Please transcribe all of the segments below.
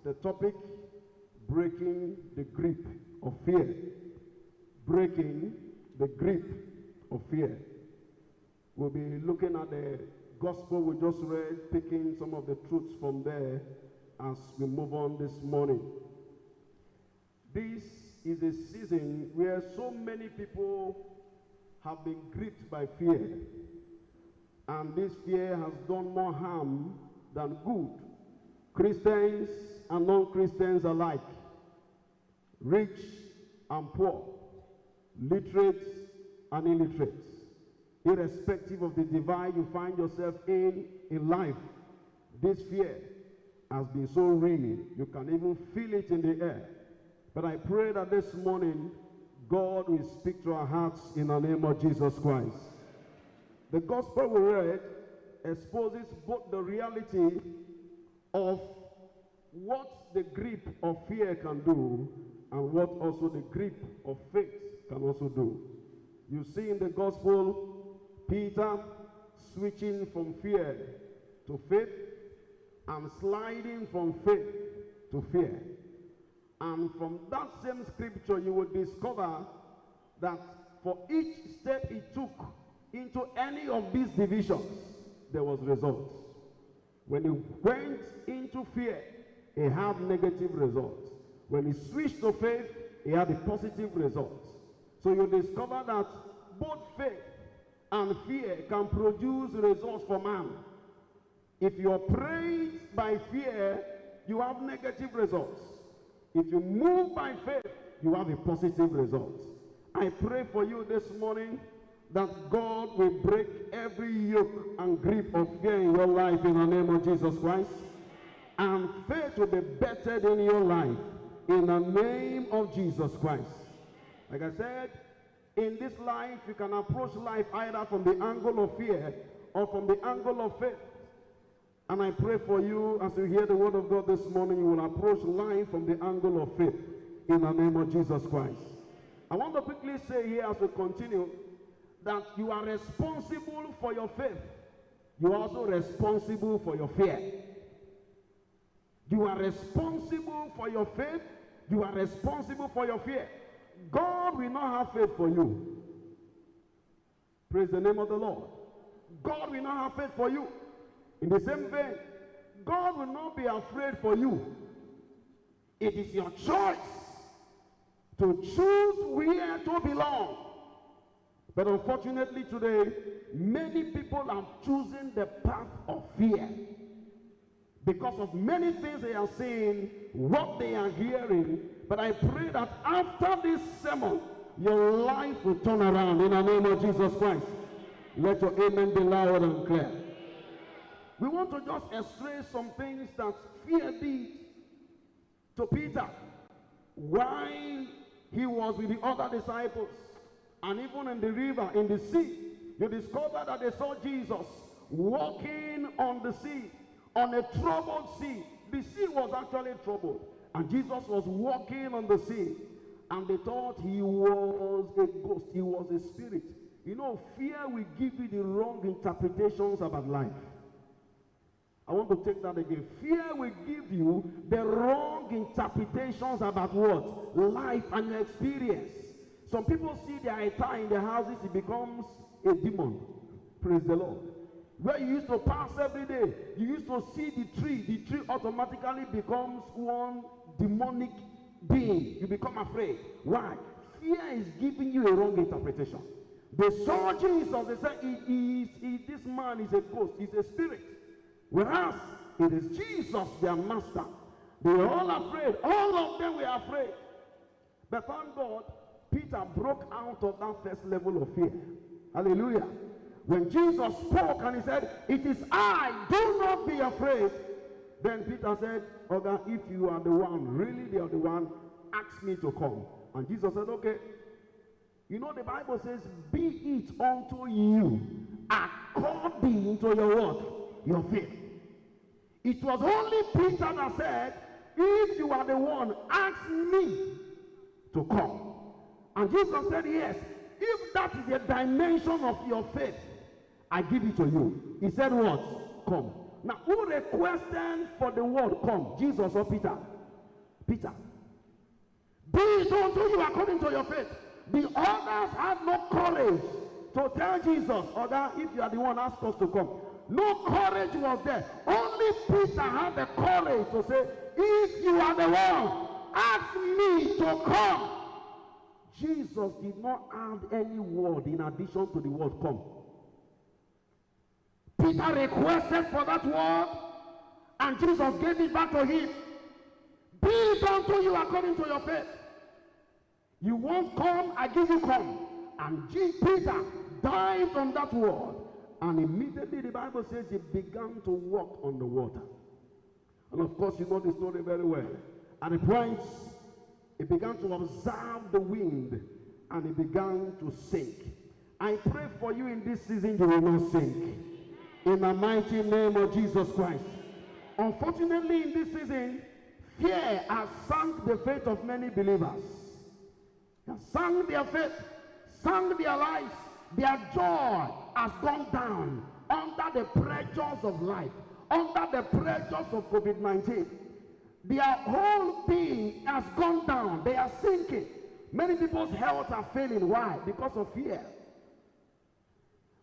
the topic, breaking the grip of fear. Breaking the grip of fear. We'll be looking at the gospel we just read, picking some of the truths from there as we move on this morning. This is a season where so many people have been gripped by fear, and this fear has done more harm than good. Christians and non-Christians alike, rich and poor, literate and illiterate, irrespective of the divide you find yourself in life, this fear has been so real, you can even feel it in the air. But I pray that this morning, God will speak to our hearts in the name of Jesus Christ. The gospel we read exposes both the reality of what the grip of fear can do and what also the grip of faith can also do. You see in the gospel, Peter switching from fear to faith and sliding from faith to fear. And from that same scripture, you will discover that for each step he took into any of these divisions, there was results. When he went into fear, he had negative results. When he switched to faith, he had a positive result. So you discover that both faith and fear can produce results for man. If you operate by fear, you have negative results. If you move by faith, you have a positive result. I pray for you this morning that God will break every yoke and grip of fear in your life in the name of Jesus Christ. And faith will be bettered in your life in the name of Jesus Christ. Like I said, in this life, you can approach life either from the angle of fear or from the angle of faith. And I pray for you, as you hear the word of God this morning, you will approach life from the angle of faith in the name of Jesus Christ. I want to quickly say here as we continue that you are responsible for your faith. You are also responsible for your fear. You are responsible for your faith. You are responsible for your fear. God will not have faith for you. Praise the name of the Lord. God will not have faith for you. In the same vein, God will not be afraid for you. It is your choice to choose where to belong. But unfortunately today, many people have chosen the path of fear. Because of many things they are seeing, what they are hearing. But I pray that after this sermon, your life will turn around in the name of Jesus Christ. Let your amen be loud and clear. We want to just illustrate some things that fear did to Peter while he was with the other disciples. And even in the river, in the sea, you discover that they saw Jesus walking on the sea, on a troubled sea. The sea was actually troubled. And Jesus was walking on the sea. And they thought he was a ghost. He was a spirit. You know, fear will give you the wrong interpretations about life. I want to take that again. Fear will give you the wrong interpretations about what? Life and your experience. Some people see their attire in their houses, it becomes a demon. Praise the Lord. Where you used to pass every day, you used to see the tree automatically becomes one demonic being. You become afraid. Why? Fear is giving you a wrong interpretation. They saw Jesus, they said, this man is a ghost, he's a spirit. Whereas it is Jesus, their master. They were all afraid. All of them were afraid. But thank God, Peter broke out of that first level of fear. Hallelujah. When Jesus spoke and he said, it is I, do not be afraid. Then Peter said, okay, if you are the one, really they are the one, ask me to come. And Jesus said, okay. You know the Bible says, be it unto you according to your what? Your faith. It was only Peter that said, if you are the one, ask me to come. And Jesus said, yes, if that is a dimension of your faith, I give it to you. He said what? Come. Now, who requested for the word come? Jesus or Peter? Peter. Be it unto you according to your faith. The others had no courage to tell Jesus, Oga, if you are the one, ask us to come. No courage was there. Only Peter had the courage to say, if you are the one, ask me to come. Jesus did not add any word in addition to the word come. Peter requested for that word, and Jesus gave it back to him. Be it unto you according to your faith. You won't come, I give you come. And Peter dived on that word, and immediately the Bible says he began to walk on the water. And of course, you know the story very well. At the point, he began to observe the wind, and he began to sink. I pray for you in this season, you will not sink. In the mighty name of Jesus Christ. Unfortunately, in this season, fear has sunk the faith of many believers. It has sunk their faith, sunk their lives. Their joy has gone down under the pressures of life, under the pressures of COVID-19. Their whole being has gone down. They are sinking. Many people's health are failing. Why? Because of fear.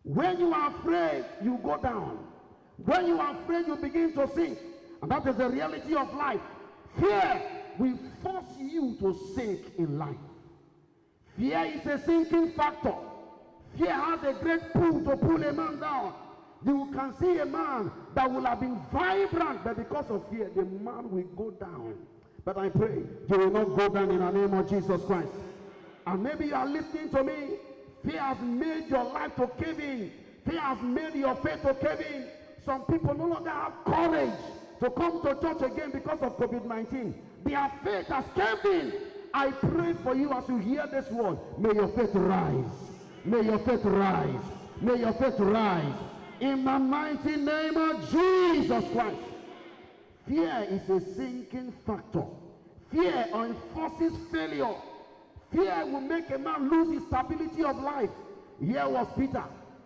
When you are afraid, you go down. When you are afraid, you begin to sink. And that is the reality of life. Fear will force you to sink in life. Fear is a sinking factor. Fear has a great pull to pull a man down. You can see a man that will have been vibrant, but because of fear, the man will go down. But I pray you will not go down in the name of Jesus Christ. And maybe you are listening to me. Fear has made your life to cave in. Fear has made your faith to cave in. Some people no longer have courage to come to church again because of COVID-19. Their faith has caved in. I pray for you as you hear this word. May your faith rise. May your faith rise. May your faith rise. In the mighty name of Jesus Christ. Fear is a sinking factor. Fear enforces failure. Fear will make a man lose his stability of life. Here was Peter.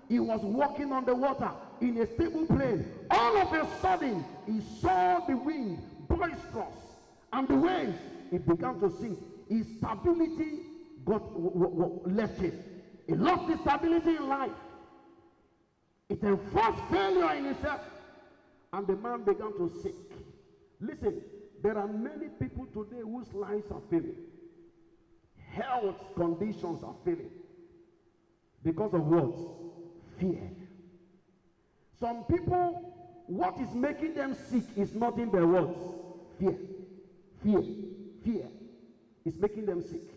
He was walking on the water in a stable plane. All of a sudden, he saw the wind boisterous and the waves. It began to sink. His stability left him. He lost his stability in life. It enforced failure in himself. And the man began to sink. Listen, there are many people today whose lives are failing. Health conditions are failing. Because of what? Fear. Some people, what is making them sick is not in their words. Fear. Fear. Fear is making them sick.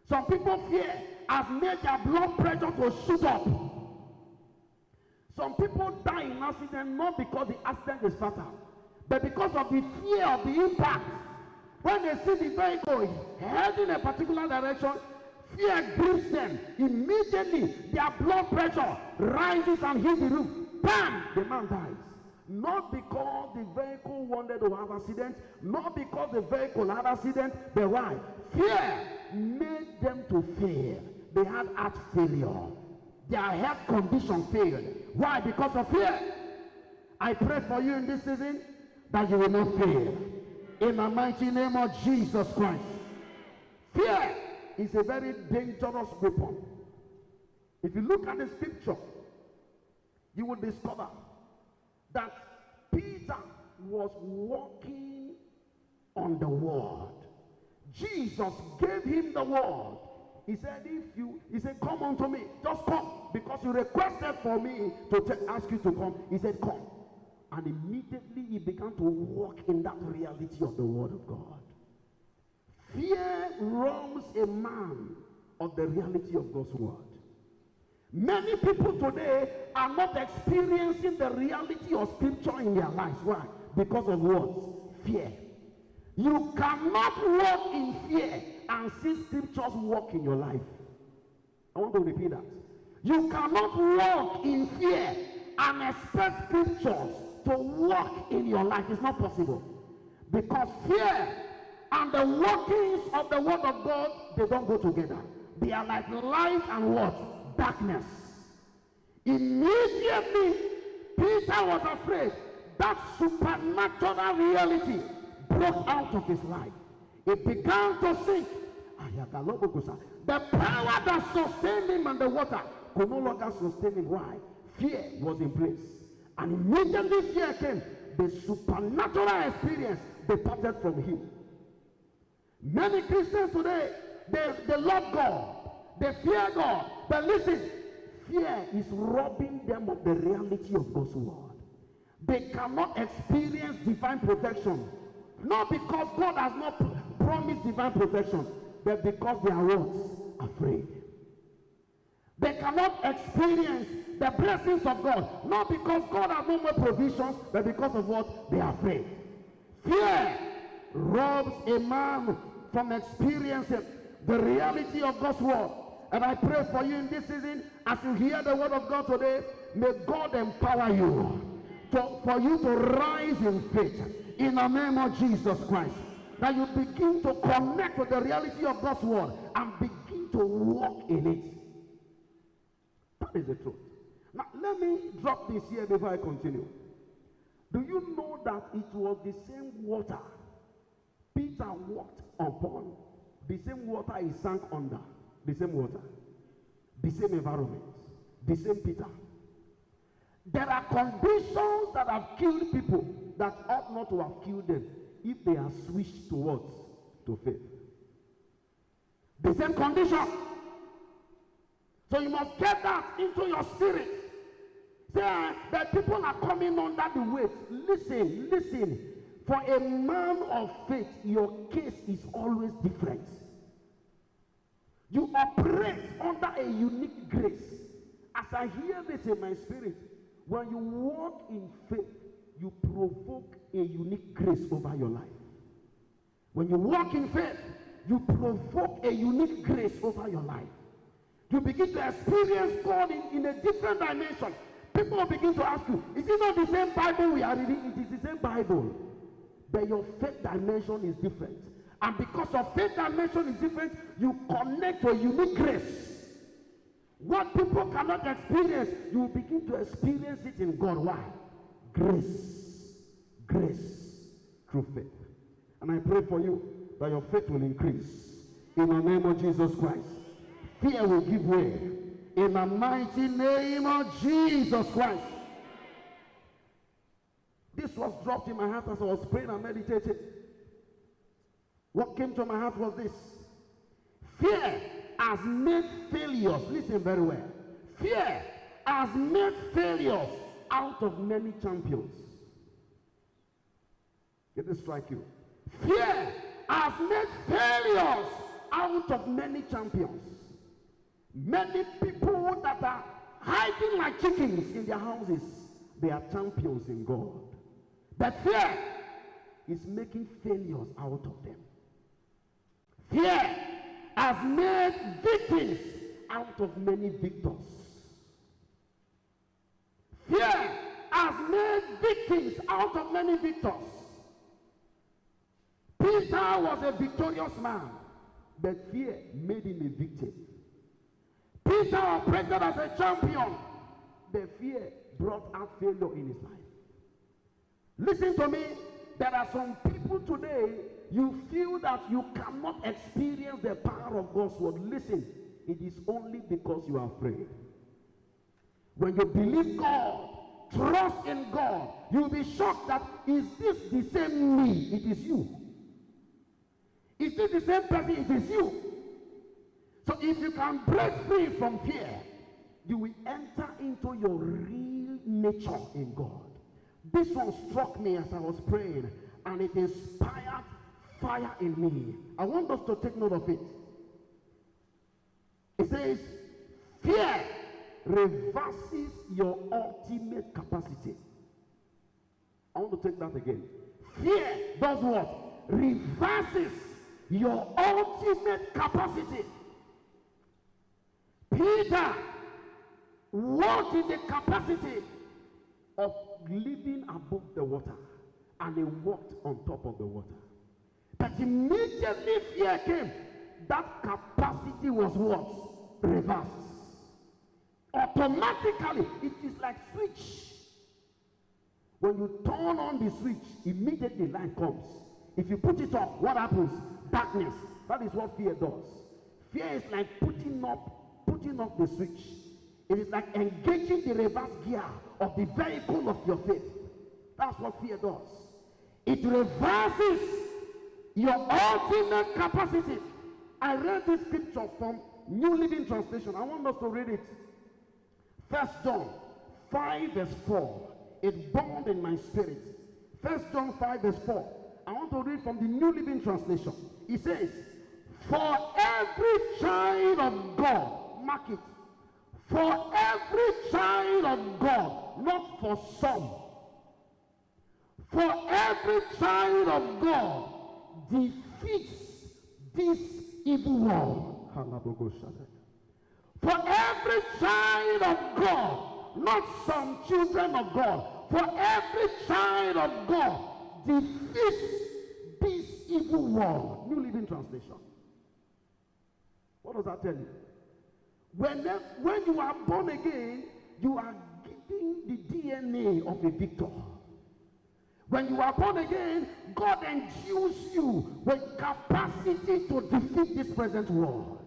Some people fear has made their blood pressure to shoot up. Some people die in accident not because the accident is fatal, but because of the fear of the impact. When they see the vehicle heading in a particular direction, fear grips them. Immediately, their blood pressure rises and hits the roof. Bam! The man dies. Not because the vehicle wanted to have accident, not because the vehicle had accident, but why? Fear made them to fail. They had heart failure. Their health condition failed. Why? Because of fear. I pray for you in this season that you will not fail. In the mighty name of Jesus Christ. Fear is a very dangerous weapon. If you look at the scripture, you will discover that Peter was walking on the word. Jesus gave him the word. He said, come unto me, just come, because you requested for me to ask you to come. He said, come. And immediately he began to walk in that reality of the word of God. Fear robs a man of the reality of God's word. Many people today are not experiencing the reality of scripture in their lives. Why? Because of what? Fear. You cannot walk in fear and see scriptures walk in your life. I want to repeat that. You cannot walk in fear and expect scriptures to walk in your life. It's not possible. Because fear and the workings of the word of God, they don't go together. They are like light and what? Darkness. Immediately, Peter was afraid. That supernatural reality broke out of his life. It began to sink. The power that sustained him and the water could no longer sustain him. Why? Fear was in place. And immediately fear came. The supernatural experience departed from him. Many Christians today, they love God. They fear God. But listen, fear is robbing them of the reality of God's word. They cannot experience divine protection. Not because God has not promised divine protection, but because they are what? Afraid. They cannot experience the blessings of God, not because God has no more provisions, but because of what? They are afraid. Fear robs a man from experiencing the reality of God's word. And I pray for you in this season, as you hear the word of God today, may God empower you for you to rise in faith in the name of Jesus Christ. That you begin to connect with the reality of God's word and begin to walk in it. That is the truth. Now, let me drop this here before I continue. Do you know that it was the same water Peter walked upon? The same water he sank under. The same water. The same environment. The same Peter. There are conditions that have killed people that ought not to have killed them if they are switched towards to faith. The same condition. So you must get that into your spirit. Say that people are coming under the weight. Listen, listen. For a man of faith, your case is always different. You operate under a unique grace. As I hear this in my spirit, when you walk in faith, you provoke a unique grace over your life. When you walk in faith, you provoke a unique grace over your life. You begin to experience God in a different dimension. People will begin to ask you, is it not the same Bible we are reading? It is the same Bible. But your faith dimension is different. And because your faith dimension is different, you connect to a unique grace. What people cannot experience, you will begin to experience it in God. Why? Grace. Grace through faith. And I pray for you that your faith will increase. In the name of Jesus Christ. Fear will give way. In the mighty name of Jesus Christ. This was dropped in my heart as I was praying and meditating. What came to my heart was this. Fear has made failures. Listen very well. Fear has made failures out of many champions. Let this strike you. Fear has made failures out of many champions. Many people that are hiding like chickens in their houses, they are champions in God. But fear is making failures out of them. Fear has made victims out of many victors. Fear has made victims out of many victors. Peter was a victorious man, but fear made him a victim. Peter operated as a champion, but fear brought out failure in his life. Listen to me, there are some people today, you feel that you cannot experience the power of God's word. Listen, it is only because you are afraid. When you believe God, trust in God, you'll be shocked that, is this the same me? It is you. Is this the same person? It is you. So if you can break free from fear, you will enter into your real nature in God. This one struck me as I was praying, and it inspired fire in me. I want us to take note of it. It says, fear reverses your ultimate capacity. I want to take that again. Fear does what? Reverses your ultimate capacity. Peter walked in the capacity of living above the water, and he walked on top of the water. But immediately fear came, that capacity was what? Reversed. Automatically, it is like switch. When you turn on the switch, immediately light comes. If you put it off, what happens? darkness. That is what fear does. Fear is like putting up the switch. It is like engaging the reverse gear of the vehicle of your faith. That's what fear does. It reverses your ultimate capacity. I read this scripture from New Living Translation. I want us to read it. 1 John 5 verse 4. It burned in my spirit. 1 John 5 verse 4. I want to read from the New Living Translation. It says, for every child of God, mark it, for every child of God, not for some, for every child of God defeats this evil world. For every child of God, not some children of God, for every child of God defeats this evil world. New Living Translation. What does that tell you? When you are born again, you are giving the DNA of a victor. When you are born again, God endues you with capacity to defeat this present world.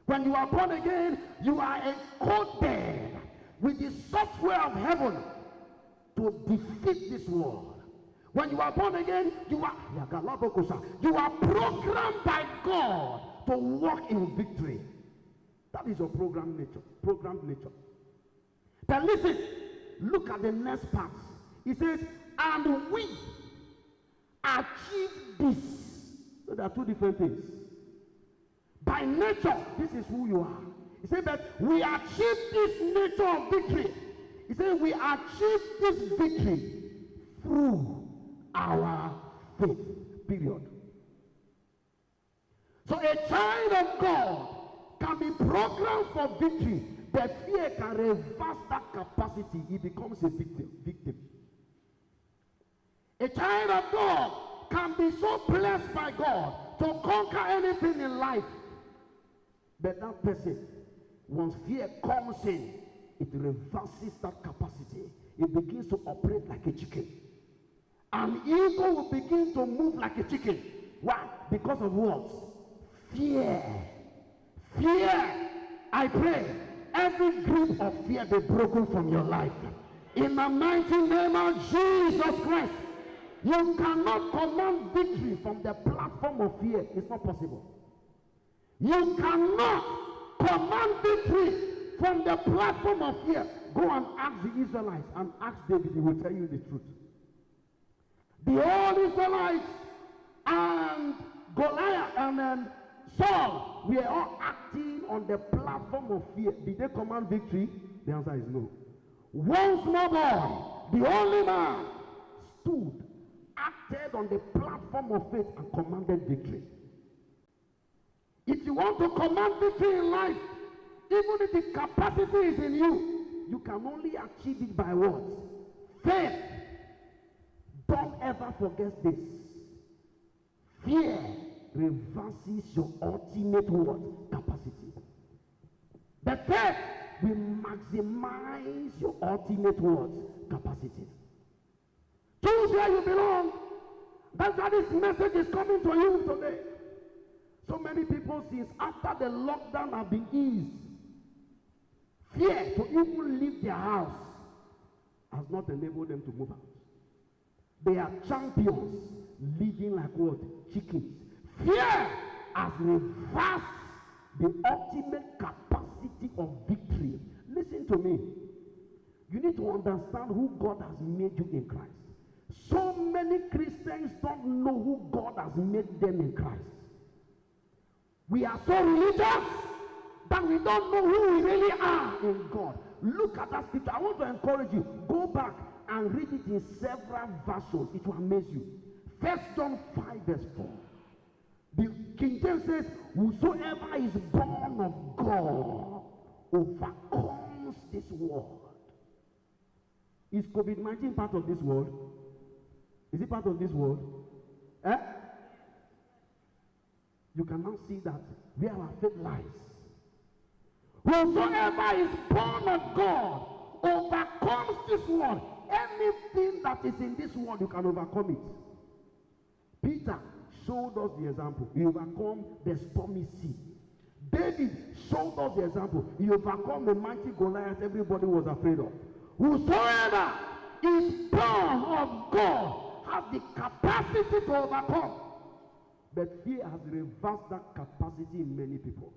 When you are born again, you are encoded with the software of heaven to defeat this world. When you are born again, you are programmed by God to walk in victory. That is your programmed nature. Then listen, look at the next part. It says, and we achieve this. So there are two different things. By nature, this is who you are. He said that we achieve this nature of victory. He said we achieve this victory through our faith. Period. So a child of God can be programmed for victory, but fear can reverse that capacity. He becomes a victim. A child of God can be so blessed by God to conquer anything in life. But that person, once fear comes in, it reverses that capacity. It begins to operate like a chicken. And ego will begin to move like a chicken. Why? Because of what? Fear. Fear. I pray every grip of fear be broken from your life. In the mighty name of Jesus Christ. You cannot command victory from the platform of fear. It's not possible. You cannot command victory from the platform of fear. Go and ask the Israelites and ask David. He will tell you the truth. The old Israelites and Goliath and Saul were all acting on the platform of fear. Did they command victory? The answer is no. One small boy, the only man, stood, acted on the platform of faith and commanded victory. If you want to command victory in life, even if the capacity is in you, you can only achieve it by what? Faith. Don't ever forget this. Fear reverses your ultimate what? Capacity. The faith will maximize your ultimate what? Capacity. Choose where you belong. That's why this message is coming to you today. So many people, since after the lockdown have been eased, fear to even leave their house has not enabled them to move out. They are champions living like what? Chickens. Fear has reversed the ultimate capacity of victory. Listen to me. You need to understand who God has made you in Christ. So many Christians don't know who God has made them in Christ. We are so religious that we don't know who we really are in God. Look at that scripture. I want to encourage you. Go back and read it in several versions. It will amaze you. 1 John 5 verse 4. The King James says, whosoever is born of God overcomes this world. Is COVID-19 part of this world? Is it part of this world? Eh? You can now see that where our faith lies. Whosoever is born of God overcomes this world. Anything that is in this world, you can overcome it. Peter showed us the example. He overcome the stormy sea. David showed us the example. He overcome the mighty Goliath everybody was afraid of. Whosoever is born of God has the capacity to overcome. But fear has reversed that capacity in many people.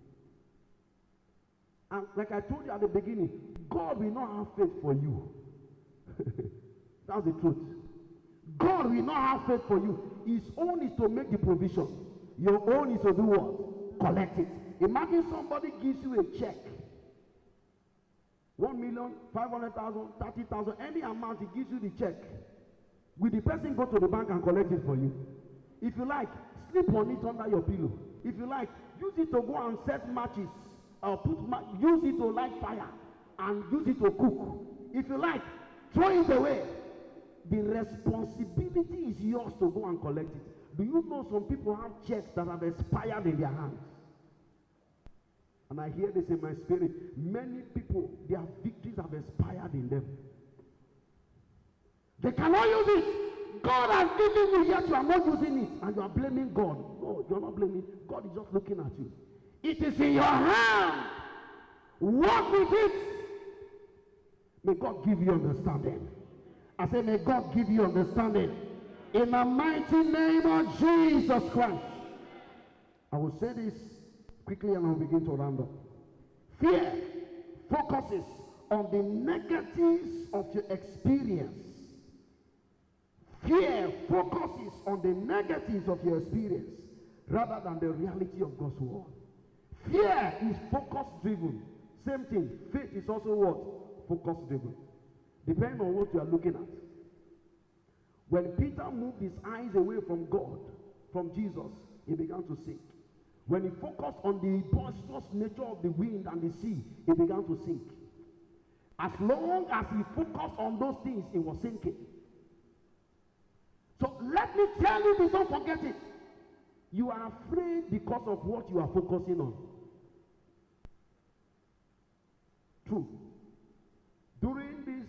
And like I told you at the beginning, God will not have faith for you. That's the truth. God will not have faith for you. His own is to make the provision. Your own is to do what? Collect it. Imagine somebody gives you a check. 1,500,000, 30,000, any amount, he gives you the check. Will the person go to the bank and collect it for you? If you like, sleep on it under your pillow. If you like, use it to go and set matches. Use it to light fire and use it to cook. If you like, throw it away. The responsibility is yours to go and collect it. Do you know some people have checks that have expired in their hands? And I hear this in my spirit. Many people, their victories have expired in them. They cannot use it. God has given you, yet you are not using it. And you are blaming God. No, you are not blaming. God is just looking at you. It is in your hand. Work with it. May God give you understanding. I say, may God give you understanding. In the mighty name of Jesus Christ. I will say this quickly and I'll begin to round up. Fear focuses on the negatives of your experience. Fear focuses on the negatives of your experience rather than the reality of God's word. Fear is focus driven. Same thing. Faith is also what? Focus driven. Depending on what you are looking at. When Peter moved his eyes away from God, from Jesus, he began to sink. When he focused on the boisterous nature of the wind and the sea, he began to sink. As long as he focused on those things, he was sinking. So let me tell you this, don't forget it. You are afraid because of what you are focusing on. True. During this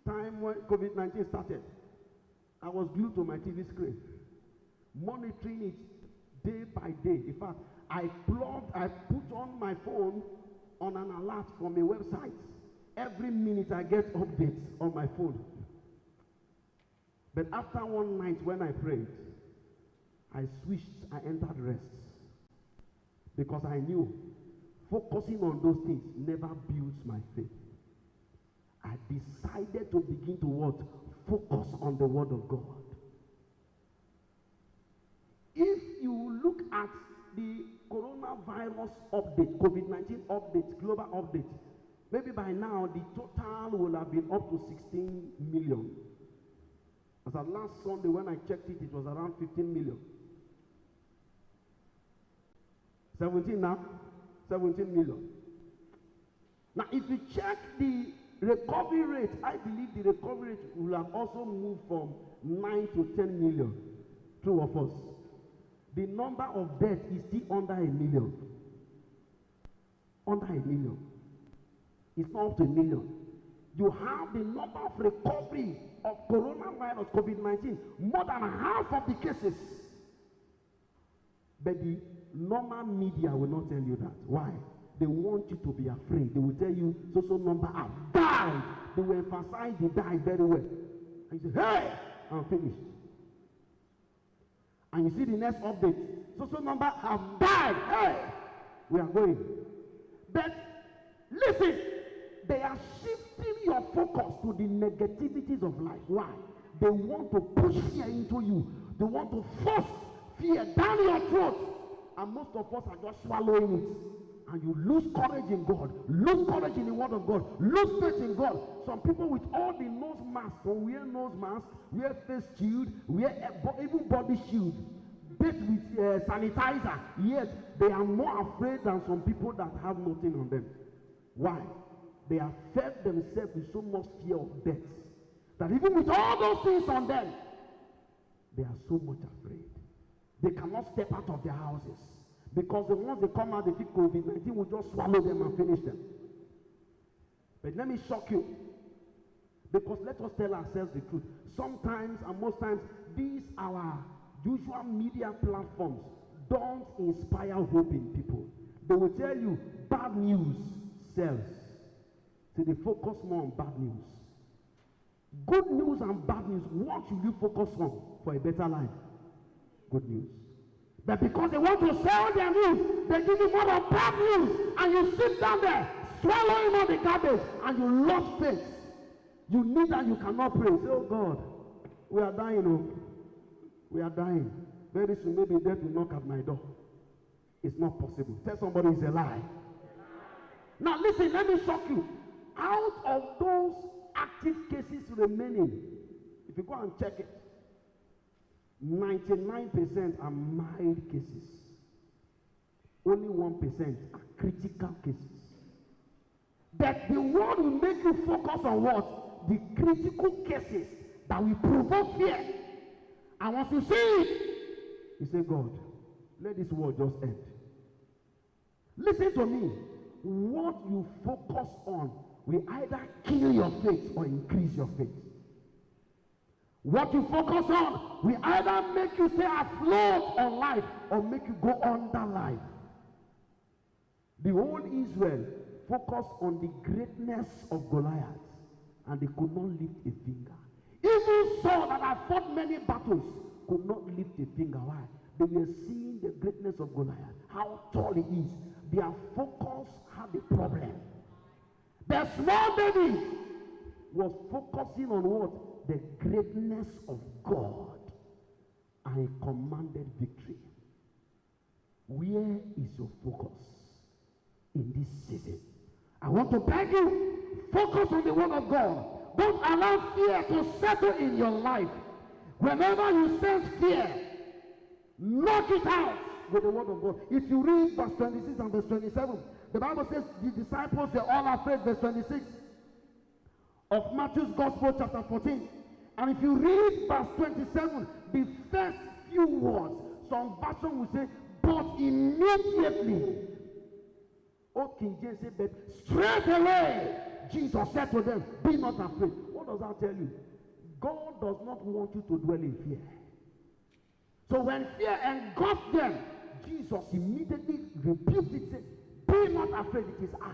time when COVID-19 started, I was glued to my TV screen, monitoring it day by day. In fact, I put on my phone on an alert from a website. Every minute I get updates on my phone. But after one night when I prayed, I switched, I entered rest. Because I knew focusing on those things never builds my faith. I decided to begin to what? Focus on the word of God. If you look at the coronavirus update, COVID-19 update, global update, maybe by now the total will have been up to 16 million. As of last Sunday when I checked it, it was around 15 million. 17 now? 17 million. Now if you check the recovery rate, I believe the recovery rate will have also moved from 9 to 10 million. True or false? The number of deaths is still under 1 million. Under 1 million. It's not up to 1 million. You have the number of recovery of coronavirus, COVID-19, more than half of the cases. But the normal media will not tell you that. Why? They want you to be afraid. They will tell you, so number have died. They will emphasize the die very well. And you say, hey, I'm finished. And you see the next update, so number have died. Hey, we are going. But listen, they are shifting your focus to the negativities of life. Why? They want to push fear into you. They want to force fear down your throat. And most of us are just swallowing it. And you lose courage in God, lose courage in the word of God, lose faith in God. Some people with all the nose masks, some wear nose masks, wear face shield, wear even body shield, bathe with sanitizer, yet they are more afraid than some people that have nothing on them. Why? They have fed themselves with so much fear of death that even with all those things on them, they are so much afraid. They cannot step out of their houses. Because the ones they come out, they think COVID-19 will just swallow them and finish them. But let me shock you. Because let us tell ourselves the truth. Sometimes and most times, these our usual media platforms don't inspire hope in people. They will tell you bad news sells. So they focus more on bad news. Good news and bad news, what should you focus on for a better life? Good news. But because they want to sell their news, they give you more of bad news, and you sit down there swallowing all the garbage, and you lost faith. You need and you cannot pray. Say, oh God, we are dying. Oh. We are dying. Very soon, maybe death will knock at my door. It's not possible. Tell somebody it's a lie. Now listen, let me shock you. Out of those active cases remaining, if you go and check it, 99% are mild cases. Only 1% are critical cases. That the world will make you focus on what? The critical cases that will provoke fear. And once you see it, you say, God, let this world just end. Listen to me. What you focus on will either kill your faith or increase your faith. What you focus on will either make you stay afloat on life or make you go under life. The whole Israel focused on the greatness of Goliath, and they could not lift a finger. Even Saul, that had fought many battles, could not lift a finger. Why? They were seeing the greatness of Goliath, how tall he is. Their focus had a problem. The small David was focusing on what? The greatness of God. And he commanded victory. Where is your focus in this season? I want to beg you, focus on the word of God. Don't allow fear to settle in your life. Whenever you sense fear, knock it out with the word of God. If you read verse 26 and verse 27, the Bible says the disciples were all afraid, verse 26 of Matthew's Gospel, chapter 14. And if you read verse 27, the first few words, some version will say, but immediately. Old King James said, but straight away, Jesus said to them, be not afraid. What does that tell you? God does not want you to dwell in fear. So when fear engulfed them, Jesus immediately rebuked it, said, be not afraid, it is I.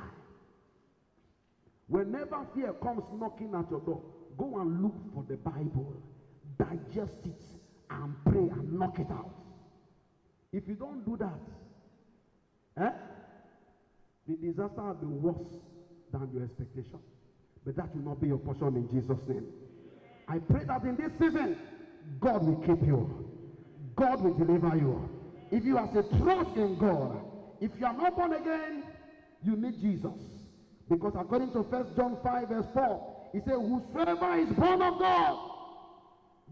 Whenever fear comes knocking at your door, go and look for the Bible, digest it, and pray and knock it out. If you don't do that, the disaster will be worse than your expectation. But that will not be your portion in Jesus' name. I pray that in this season, God will keep you. God will deliver you. If you have a trust in God, if you are not born again, you need Jesus. Because according to 1 John 5 verse 4, he said, whosoever is born of God,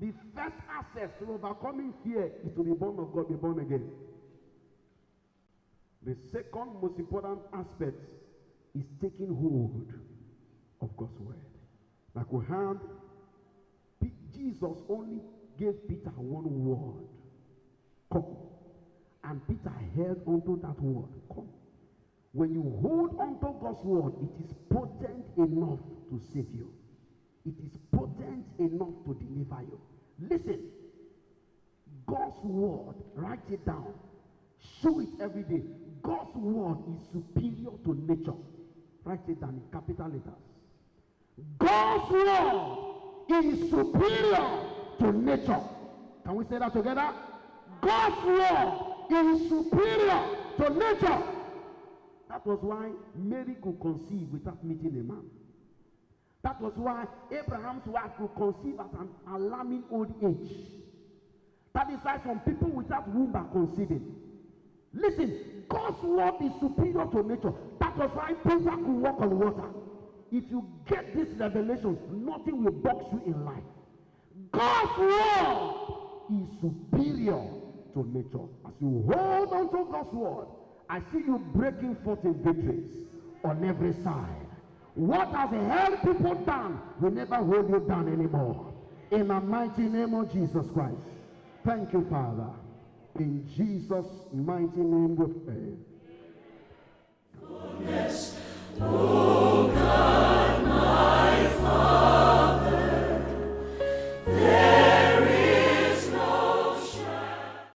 the first access to overcoming fear is to be born of God, be born again. The second most important aspect is taking hold of God's word. Like we had, Jesus only gave Peter one word, come. And Peter held onto that word, come. When you hold onto God's word, it is potent enough to save you. It is potent enough to deliver you. Listen, God's word, write it down. Show it every day. God's word is superior to nature. Write it down in capital letters. God's word is superior to nature. Can we say that together? God's word is superior to nature. That was why Mary could conceive without meeting a man. That was why Abraham's wife could conceive at an alarming old age. That is why some people without womb are conceiving. Listen, God's word is superior to nature. That was why Peter could walk on water. If you get this revelation, nothing will box you in life. God's word is superior to nature. As you hold on to God's word, I see you breaking forth in victories on every side. What has held people down will never hold you down anymore. In the mighty name of Jesus Christ. Thank you, Father. In Jesus' mighty name we pray. Goodness,